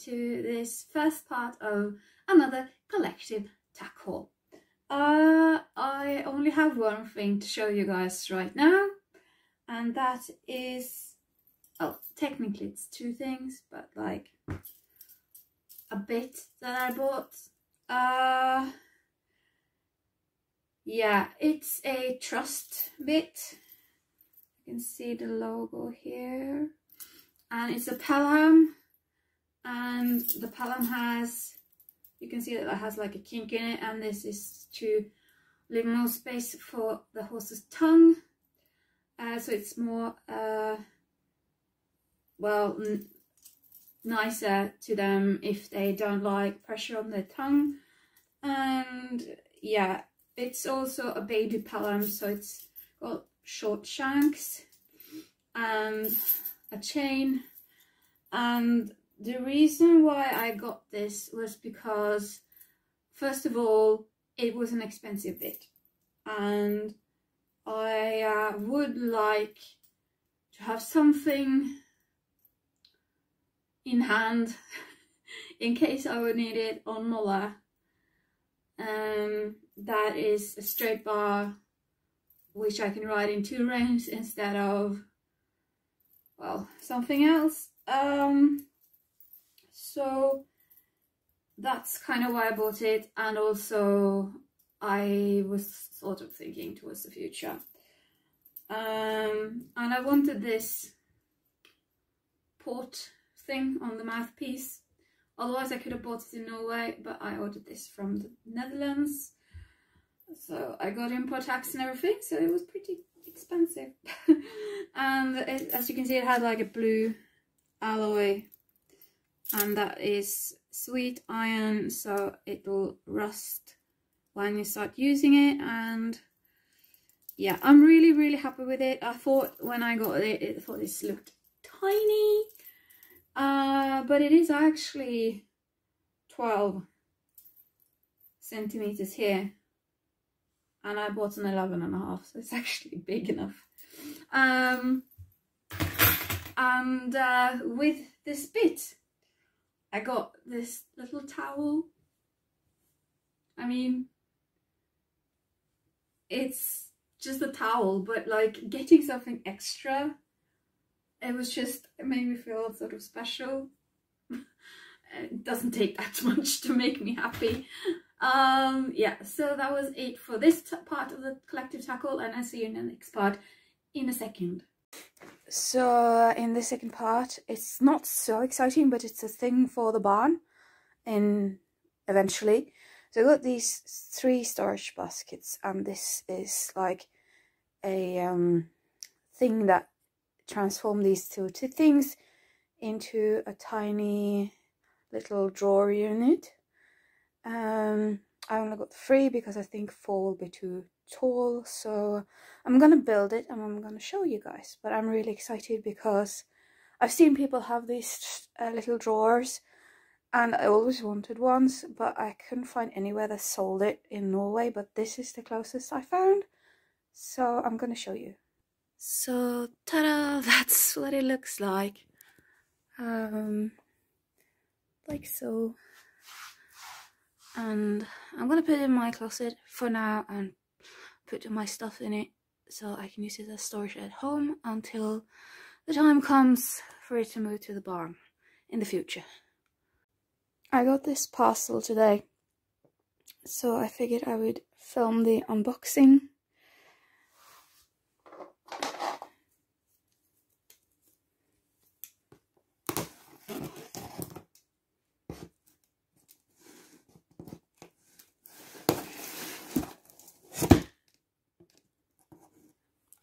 to this first part of another collective tack haul. I only have one thing to show you guys right now, and that is, oh, technically it's two things, but like a bit that I bought. Yeah, it's a trust bit. You can see the logo here, and it's a Pelham, and the Pelham has, you can see that it has like a kink in it, and this is to leave more space for the horse's tongue, so it's more well, nicer to them if they don't like pressure on their tongue. And yeah, it's also a baby Pelham, so it's got short shanks and a chain. And the reason why I got this was because, first of all, it was an expensive bit, and I would like to have something in hand in case I would need it on Mola. That is a straight bar which I can ride in 2 reins instead of, well, something else. So that's kind of why I bought it, and also I was sort of thinking towards the future. And I wanted this port thing on the mouthpiece. Otherwise I could have bought it in Norway, but I ordered this from the Netherlands. So I got import tax and everything, so it was pretty expensive. And it, as you can see, it had like a blue alloy, and that is sweet iron, so it'll rust when you start using it. And yeah, I'm really happy with it. I thought when I got it, I thought this looked tiny, but it is actually 12 centimeters here, and I bought an 11.5, so it's actually big enough. With this bit, I got this little towel. I mean, it's just a towel, but like getting something extra, it made me feel sort of special. It doesn't take that much to make me happy. Yeah, so that was it for this part of the collective tackle, and I'll see you in the next part in a second. So in the second part, it's not so exciting, but it's a thing for the barn and eventually. So I got these 3 storage baskets, and this is like a thing that transformed these two things into a tiny little drawer unit. I only got 3 because I think 4 will be too tall, so I'm gonna build it and I'm gonna show you guys. But I'm really excited because I've seen people have these little drawers, and I always wanted ones, but I couldn't find anywhere that sold it in Norway, but this is the closest I found, so I'm gonna show you. So ta-da, that's what it looks like. Like so. And I'm gonna put it in my closet for now and put my stuff in it so I can use it as storage at home until the time comes for it to move to the barn in the future. I got this parcel today, so I figured I would film the unboxing.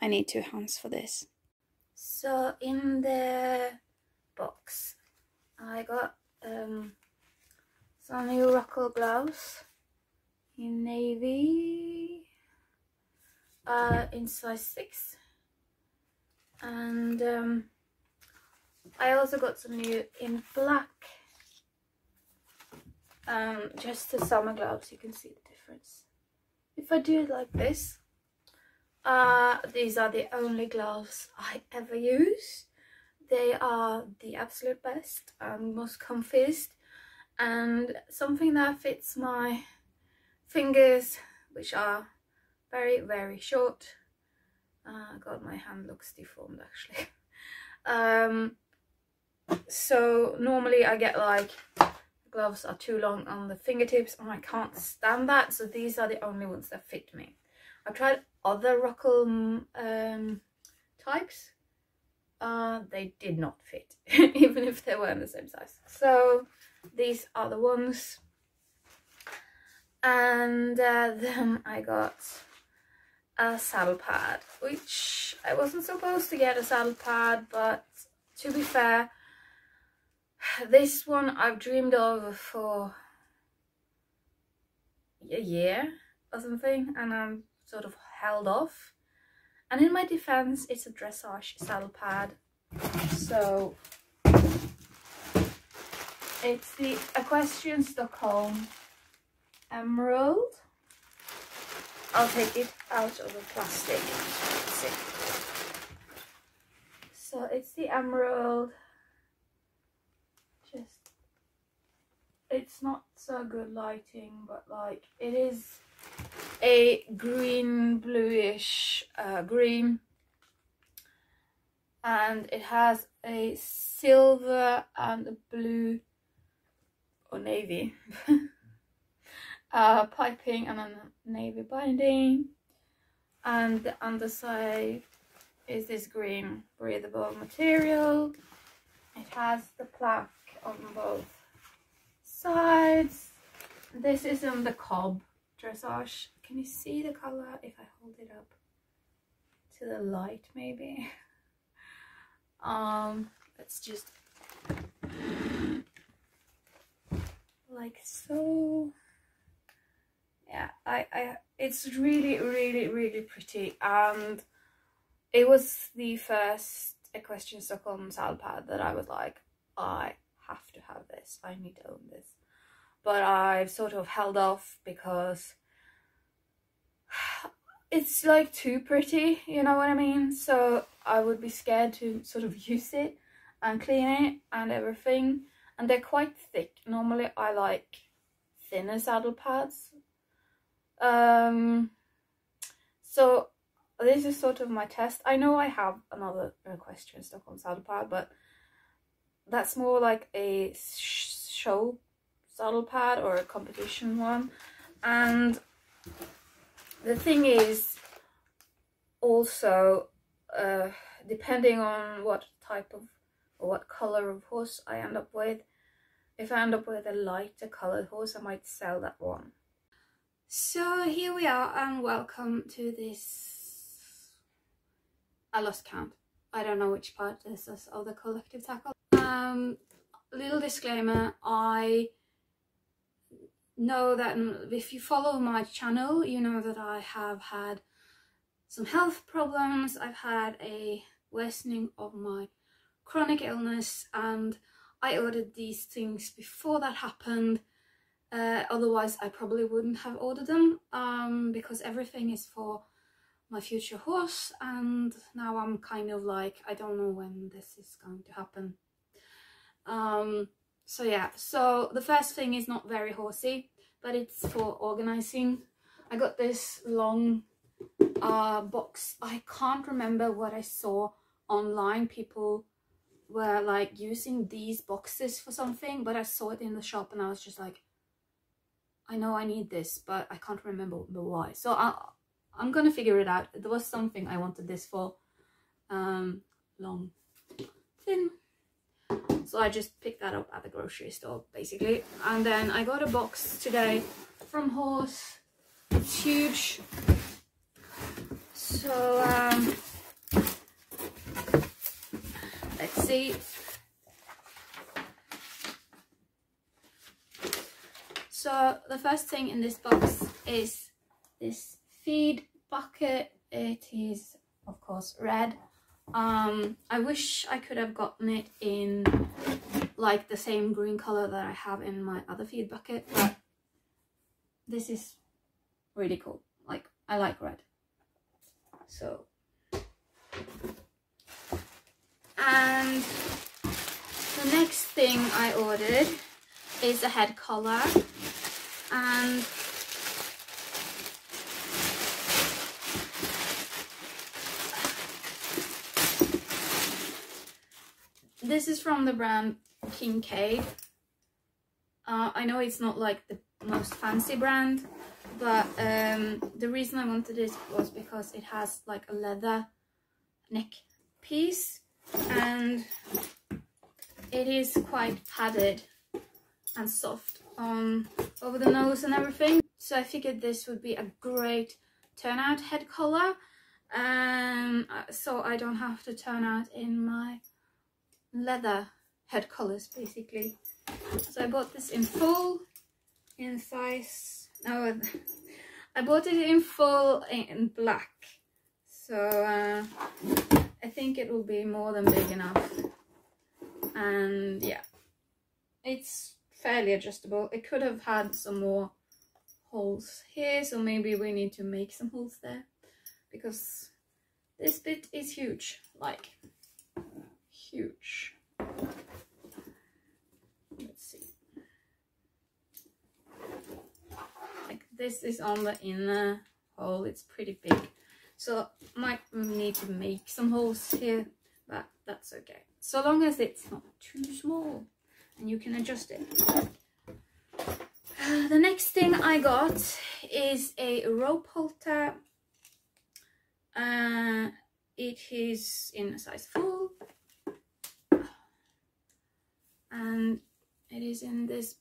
I need 2 hands for this. So in the box I got some new Rockall gloves in navy, in size 6, and I also got some new in black, just the summer gloves. You can see the difference. If I do it like this, these are the only gloves I ever use. they are the absolute best and most comfiest, and something that fits my fingers, which are very, very short. God, my hand looks deformed actually. So normally I get like, gloves are too long on the fingertips and I can't stand that, so these are the only ones that fit me. I've tried other Rockle types. They did not fit, even if they were in the same size. So these are the ones. And then I got a saddle pad, which I wasn't supposed to get a saddle pad, but to be fair, this one I've dreamed of for a year or something, and I'm sort of held off. And in my defense, it's a dressage saddle pad. So it's the Equestrian Stockholm Emerald. I'll take it out of the plastic. Let's see. So it's the Emerald. Just, it's not so good lighting, but like it is a green, bluish green, and it has a silver and a blue or navy piping and a navy binding, and the underside is this green breathable material. It has the plaque on both sides. This is in the cob dressage. Can you see the color if I hold it up to the light maybe? Let's just like so. Yeah, it's really, really, really pretty, and it was the first Equestrian Stockholm saddle pad that I was like, I have to have this, I need to own this. But I've sort of held off because it's like too pretty, you know what I mean? So I would be scared to sort of use it and clean it and everything. And they're quite thick. Normally I like thinner saddle pads. So this is sort of my test. I know I have another Equestrian Stockholm saddle pad, but that's more like a show saddle pad or a competition one. And the thing is also, depending on what type of or what color of horse I end up with, if I end up with a lighter colored horse, I might sell that one. So here we are, and welcome to this, I lost count, I don't know which part this is of the collective tackle. Little disclaimer, I know that if you follow my channel, you know that I have had some health problems. I've had a worsening of my chronic illness, and I ordered these things before that happened. Otherwise I probably wouldn't have ordered them, because everything is for my future horse, and now I'm kind of like, I don't know when this is going to happen. So yeah, so the first thing is not very horsey, but it's for organizing. I got this long box. I can't remember what I saw online. People were like using these boxes for something, but I saw it in the shop and I was just like, I know I need this, but I can't remember the why. So I'm gonna figure it out. There was something I wanted this for. Long, thin. So I just picked that up at the grocery store, basically. And then I got a box today from Horse. It's huge. So let's see. So the first thing in this box is this feed bucket. It is, of course, red. I wish I could have gotten it in like the same green color that I have in my other feed bucket, but this is really cool. Like, I like red. So, and I ordered is a head collar, and this is from the brand Kincaid. I know it's not like the most fancy brand, but the reason I wanted it was because it has like a leather neck piece and it is quite padded and soft over the nose and everything. So I figured this would be a great turnout head collar, so I don't have to turn out in my leather head collars basically. So I bought this in full, in size, no, I bought it in full in black, so I think it will be more than big enough. And yeah, it's fairly adjustable. It could have had some more holes here, so maybe we need to make some holes there, because this bit is huge, like huge. Let's see, like this is on the inner hole, it's pretty big, so might need to make some holes here, but that's okay, so long as it's not too small and you can adjust it. The next thing I got is a rope halter. It is in a size full, and it is in this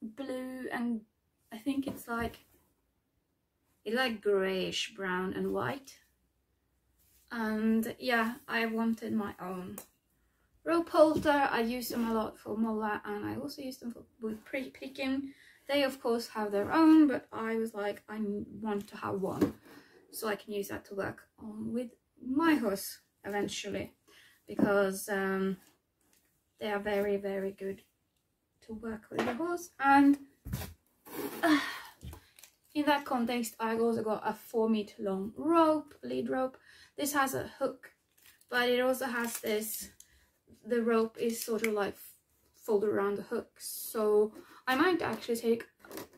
blue, and I think it's like grayish brown and white. And yeah, I wanted my own rope halter. I use them a lot for molla, and I also use them for with picking. They of course have their own, but I was like, I want to have one so I can use that to work on with my horse eventually, because they are very, very good to work with the horse. And in that context, I also got a 4 meter long rope, lead rope. This has a hook, but it also has this, the rope is sort of like folded around the hook, so I might actually take,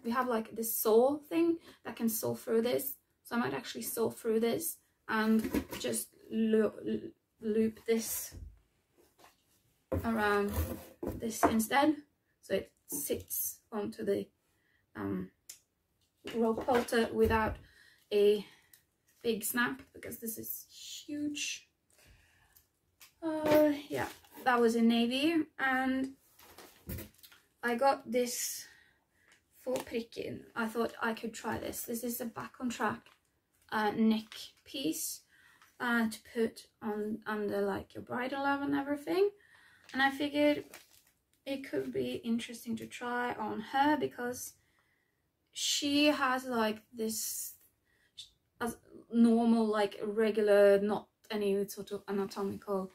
we have like this saw thing that can saw through this, so I might actually saw through this and just loop this around this instead, so it sits onto the rope halter without a big snap, because this is huge. Yeah, that was in navy, and I got this for pricking. I thought I could try this. This is a back on track neck piece to put on under like your bridle and everything, and I figured it could be interesting to try on her, because she has like this as normal, like regular, not any sort of anatomical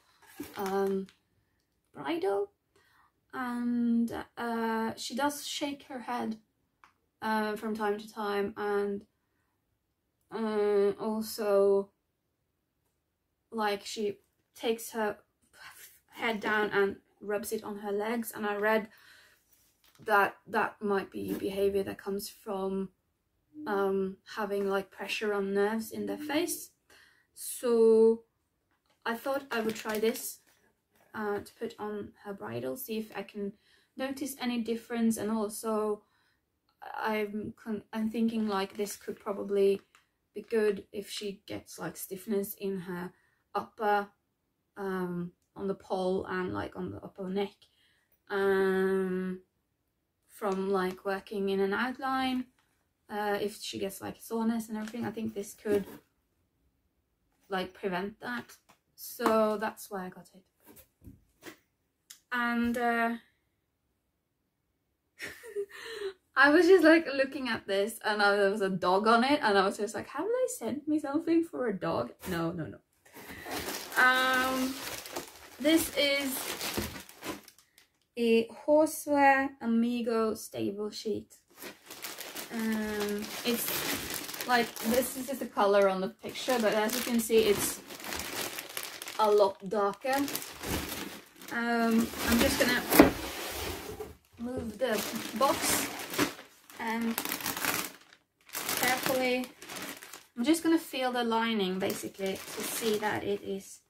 bridle, and she does shake her head from time to time, and also like she takes her head down and rubs it on her legs, and I read that that might be behavior that comes from having like pressure on nerves in their face. So I thought I would try this to put on her bridle, see if I can notice any difference. And also I'm thinking like this could probably be good if she gets like stiffness in her upper on the poll and like on the upper neck from like working in an outline. If she gets like soreness and everything, I think this could like prevent that, so that's why I got it. And I was just like looking at this, and there was a dog on it, and I was just like, have they sent me something for a dog? No. This is a Horsewear Amigo stable sheet. It's like, this is just the color on the picture, but as you can see, it's a lot darker. I'm just gonna move the box and carefully, I'm just gonna feel the lining basically to see that it is,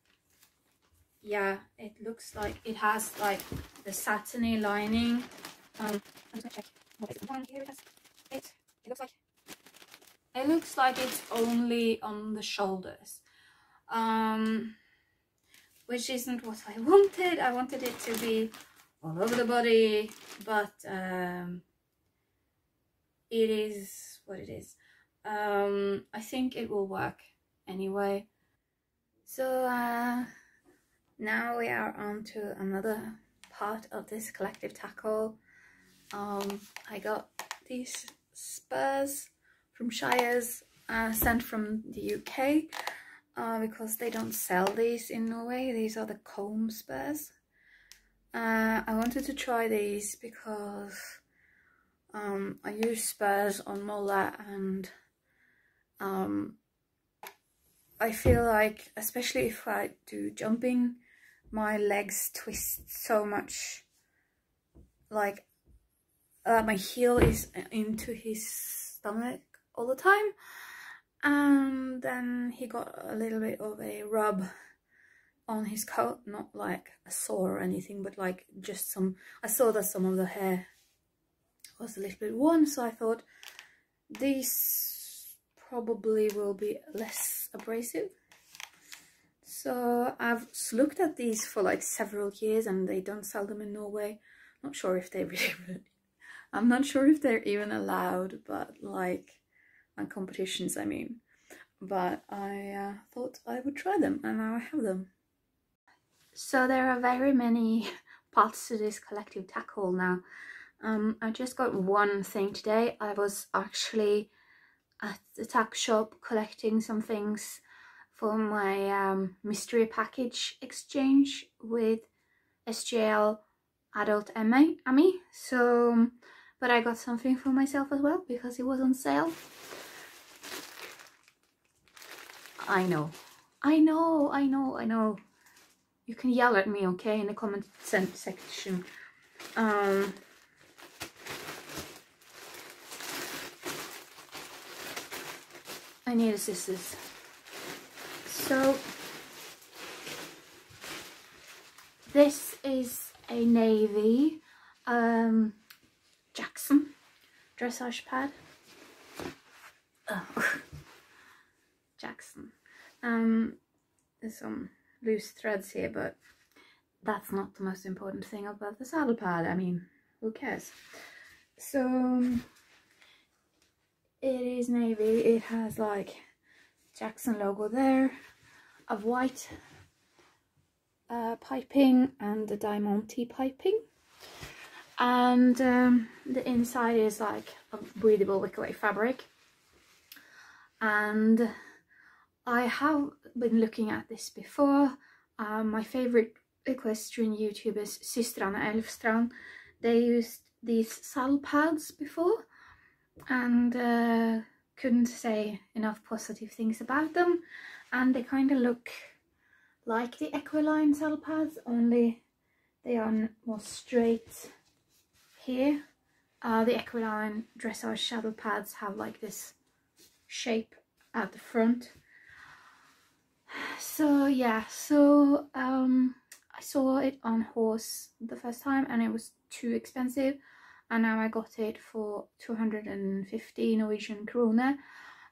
yeah, it looks like it has like the satiny lining. I'm just gonna check what is one here. It looks like it's only on the shoulders, which isn't what I wanted. I wanted it to be all over the body, but it is what it is. I think it will work anyway. So now we are on to another part of this collective tackle. I got these spurs from Shires, sent from the UK, because they don't sell these in Norway. These are the comb spurs. I wanted to try these because I use spurs on Molla, and I feel like, especially if I do jumping, my legs twist so much, like my heel is into his stomach all the time, and then he got a little bit of a rub on his coat, not like a sore or anything, but like just some, I saw that some of the hair was a little bit worn, so I thought these probably will be less abrasive. So I've looked at these for like several years, and they don't sell them in Norway. Not sure if they really, I'm not sure if they're even allowed, but like on competitions, I mean. But I thought I would try them, and now I have them. So there are very many parts to this collective tackle now. I just got one thing today. I was actually at the tack shop collecting some things for my mystery package exchange with SGL Adult Ami. So, but I got something for myself as well because it was on sale. I know. You can yell at me, okay, in the comment section. I need scissors. So this is a navy Jackson dressage pad. Jackson. There's some loose threads here, but that's not the most important thing about the saddle pad. I mean, who cares? So it is navy. It has like Jackson logo there, a white piping and the Diamante piping, and the inside is like a breathable wickaway fabric. And I have been looking at this before. My favorite equestrian YouTubers, Systrarna Elfstrand, they used these saddle pads before, and couldn't say enough positive things about them. And they kind of look like the Equiline saddle pads, only they are more straight here. The Equiline dressage saddle pads have like this shape at the front. So yeah, so I saw it on horse the first time and it was too expensive, and now I got it for 250 Norwegian krone,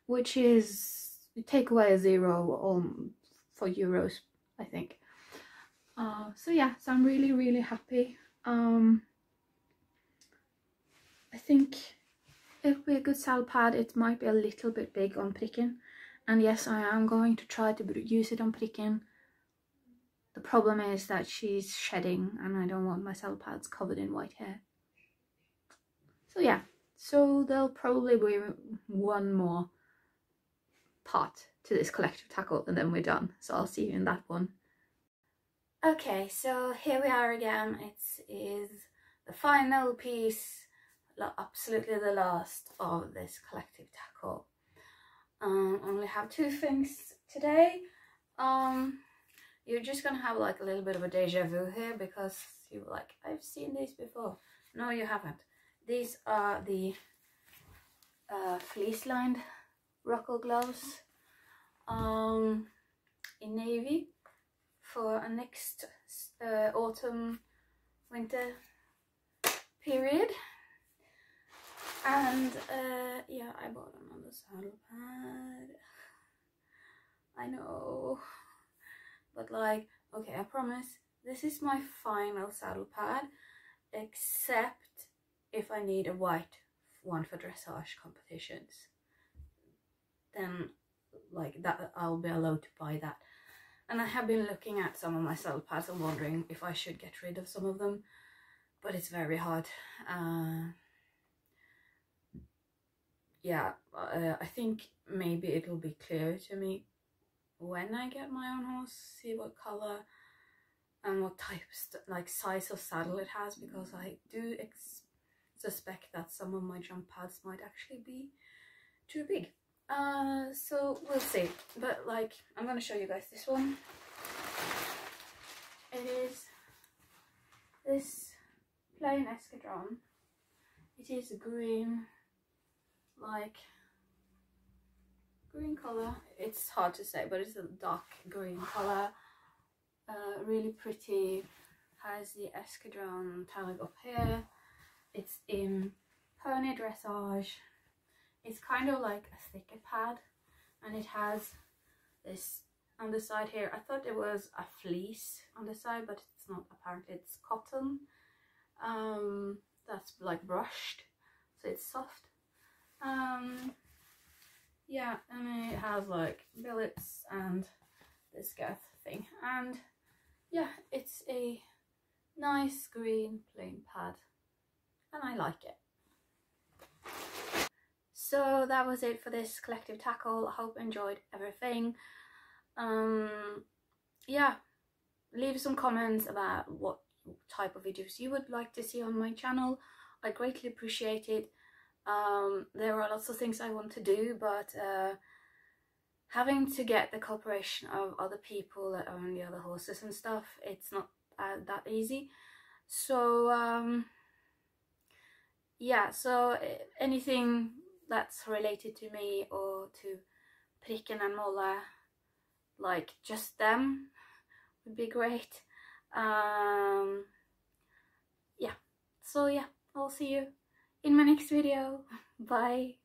which is, you take away a zero for euros, I think. So yeah, so I'm really happy. I think it would be a good saddle pad. It might be a little bit big on pricken, and yes, I am going to try to use it on pricken. The problem is that she's shedding and I don't want my saddle pads covered in white hair. So yeah, so there'll probably be one more part to this collective tackle and then we're done. So I'll see you in that one. Okay, so here we are again. It is the final piece, absolutely the last of this collective tackle. Only have two things today. You're just gonna have like a little bit of a deja vu here because you're like, I've seen these before. No, you haven't. These are the fleece-lined Rocco gloves in navy for a next autumn winter period. And yeah, I bought another saddle pad. I know, but like, okay, I promise this is my final saddle pad, except if I need a white one for dressage competitions, then like that I'll be allowed to buy that. And I have been looking at some of my saddle pads and wondering if I should get rid of some of them, but it's very hard. Yeah, I think maybe it'll be clear to me when I get my own horse, see what color and what type, like size of saddle it has, because I do suspect that some of my jump pads might actually be too big. So we'll see. But like, I'm gonna show you guys this one. It is this plain escadron. It is green, like green color. It's hard to say, but it's a dark green color. Really pretty. Has the escadron tag up here. It's in pony dressage. It's kind of like a thicker pad, and it has this on the side here. I thought it was a fleece on the side, but it's not. Apparently it's cotton. That's like brushed, so it's soft. Yeah, and it has like billets and this girth thing, and yeah, it's a nice green plain pad and I like it. So that was it for this collective tackle. I hope you enjoyed everything. Yeah, leave some comments about what type of videos you would like to see on my channel. I greatly appreciate it. There are lots of things I want to do, but having to get the cooperation of other people that own the other horses and stuff, it's not that easy. So yeah, so anything that's related to me or to Pricken and Molle, like just them, would be great. Yeah, so yeah, I'll see you in my next video. Bye.